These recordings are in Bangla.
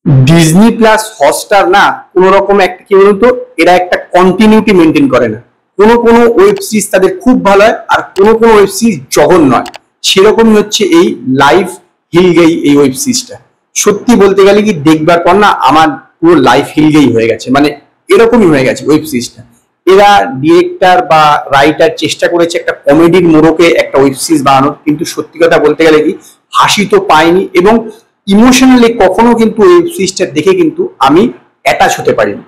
ডিজনি প্লাস হটস্টার না কোন রকম একটা কি বলতো, এরা একটা কন্টিনিউটি মেনটেন করে না। কোনো কোনো ওয়েব সিরিজ তাদের খুব ভালো হয়, আর কোনো কোনো ওয়েব সিরিজ জঘন্য নয়। সেরকমই হচ্ছে এই লাইফ হিলগেই এই ওয়েব সিরিজটা। সত্যি বলতে গেলে কি দেখবার পর না আমার পুরো লাইফ হিলগেই হয়ে গেছে, মানে এরকমই হয়ে গেছে ওয়েব সিরিজটা। এরা ডিরেক্টর বা রাইটার চেষ্টা করেছে একটা কমেডির মোড়কে একটা ওয়েব সিরিজ বানানোর, কিন্তু সত্যি কথা বলতে গেলে কি হাসি তো পাইনি, এবং ইমোশনালি কখনো কিন্তু ওয়েব সিরিজটা দেখে কিন্তু আমি অ্যাটাচ হতে পারিনি।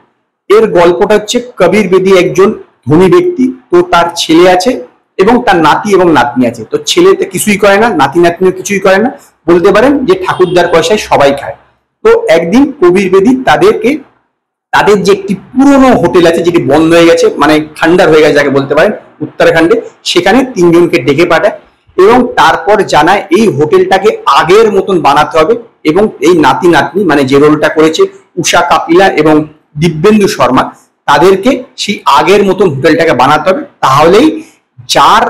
এর গল্পটা হচ্ছে কবির বেদি একজন ধনী ব্যক্তি, তো তার ছেলে আছে এবং তার নাতি এবং নাতনি আছে। তো ছেলেতে কিছুই করে না, নাতি নাতনিও কিছুই করে না, বলতে পারেন যে ঠাকুরদার পয়সায় সবাই খায়। তো একদিন কবির বেদি তাদের যে একটি পুরনো হোটেল আছে যেটি বন্ধ হয়ে গেছে, মানে ঠান্ডার হয়ে গেছে যাকে বলতে পারেন, উত্তরাখণ্ডে, সেখানে তিনজনকে ডেকে পাঠায় এবং তারপর জানায় এই হোটেলটাকে আগের মতন বানাতে হবে, এবং এই নাতি নাতনি মানে যে রোলটা করেছে উষা কাপিলা এবং দিব্যেন্দু শর্মা, তাদেরকে সেই আগের মতন হোটেলটাকে বানাতে হবে। তাহলেই যার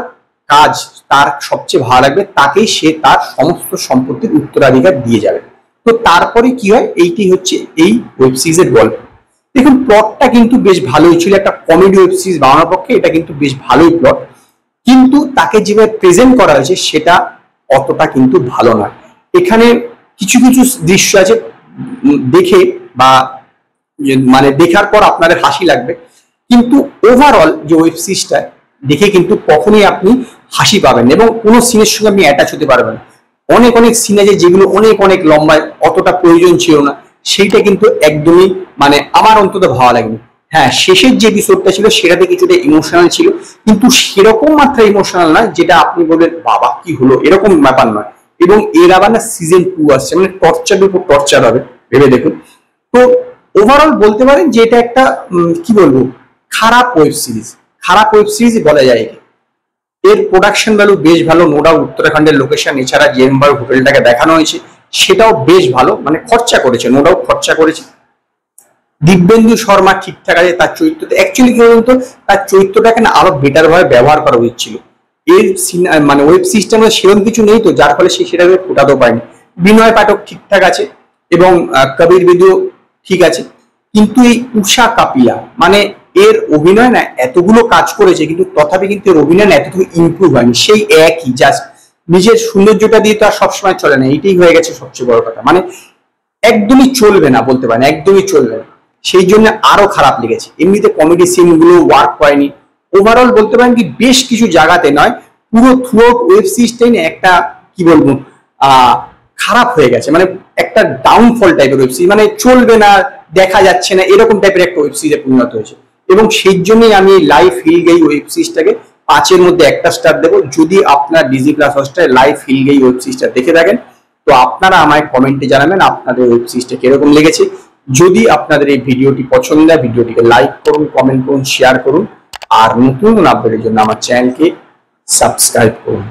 কাজ তার সবচেয়ে ভালো লাগবে তাকেই সে তার সমস্ত সম্পত্তির উত্তরাধিকার দিয়ে যাবে। তো তারপরে কি হয়, এইটি হচ্ছে এই ওয়েব সিরিজের গল্প। দেখুন প্লটটা কিন্তু বেশ ভালোই ছিল, একটা কমেডি ওয়েব সিরিজ বানানোর পক্ষে এটা কিন্তু বেশ ভালোই প্লট, কিন্তু তাকে যেভাবে প্রেজেন্ট করা হয়েছে সেটা অতটা কিন্তু ভালো নয়। এখানে কিছু কিছু দৃশ্য আছে দেখে বা মানে দেখার পর আপনাদের হাসি লাগবে, কিন্তু ওভারঅল যে ওয়েব সিরিজটা দেখে কিন্তু কখনোই আপনি হাসি পাবেন এবং কোনো সিনের সঙ্গে আপনি অ্যাটাচ হতে পারবেন। অনেক অনেক সিন আছে যেগুলো অনেক অনেক লম্বায়, অতটা প্রয়োজন ছিল না, সেইটা কিন্তু একদমই মানে আমার অন্তত ভালো লাগেনি। হ্যাঁ, শেষের যে এপিসোডটা ছিল সেটাতে কিছুটা ইমোশনাল ছিল, কিন্তু সেরকম মাত্রা ইমোশনাল নয় যেটা আপনি বলবেন বাবা কি হলো, এরকম ব্যাপার নয়। এবং এর আবার না সিজন 2 আসছে, মানে টর্চারের উপর টর্চার হবে, ভেবে দেখুন। তো ওভারঅল বলতে পারেন যে এটা একটা কি বলবো, খারাপ ওয়েব সিরিজ, খারাপ ওয়েব সিরিজ বলা যায় একে। এর প্রোডাকশন ভ্যালু বেশ ভালো, নো ডাউট উত্তরাখণ্ডের লোকেশন, এছাড়া জেএমবাগ হোটেলটাকে দেখানো হয়েছে সেটাও বেশ ভালো, মানে খরচা করেছে, নো ডাউট খরচা করেছে। দিব্যেন্দু শর্মা ঠিকঠাক আছে, তার চরিত্রতে অ্যাকচুয়ালি কি বলতো, তার চরিত্রটাকে না আরো বেটার ভাবে ব্যবহার করা উচিত ছিল। এর মানে ওয়েব সিস্টেমে সেরকম কিছু নেই, তো যার ফলে সে সেটাকে ফোটাতেও পারেনি। বিনয় পাঠক ঠিকঠাক আছে এবং কবির বেদিও ঠিক আছে, কিন্তু এই উষা কাপিলা মানে এর অভিনয় না এতগুলো কাজ করেছে, কিন্তু তথাপি কিন্তু এর অভিনয় না এতটুকু ইমপ্রুভ হয়নি, সেই একই জাস্ট নিজের সৌন্দর্যটা দিয়ে তো আর সবসময় চলে না, এইটাই হয়ে গেছে সবচেয়ে বড় কথা। মানে একদমই চলবে না বলতে পারেন, একদমই চলবে না, সেই জন্য আরো খারাপ লেগেছে। এমনিতে কমেডি সিন গুলো ওয়ার্ক করেনি। ওভারঅল বলতে পারেন কি বেশ কিছু জায়গাতে নয়, পুরো থ্রুআউট ওয়েব সিরিজটাই না একটা কি বলবো খারাপ হয়ে গেছে, মানে একটা ডাউনফল টাইপের ওয়েব সিরিজ, মানে চলবে না, দেখা যাচ্ছে না, এরকম টাইপের একটা ওয়েব সিরিজে পরিণত হয়েছে। এবং সেই জন্যই আমি লাইফ হিল গেই ওয়েব সিরিজটাকে 5-এর মধ্যে 1টা স্টার দেবো। যদি আপনার ডিজনি প্লাস হটস্টারে লাইফ হিল গেই ওয়েব সিরিজটা দেখে থাকেন, তো আপনারা আমায় কমেন্টে জানাবেন আপনাদের ওয়েব সিরিজটা কিরকম লেগেছে। যদি আপনাদের এই ভিডিওটি পছন্দ হয়, ভিডিওটিকে লাইক করুন, কমেন্ট করুন, শেয়ার করুন, আর নতুন আপডেটের জন্য আমার চ্যানেলকে সাবস্ক্রাইব করুন।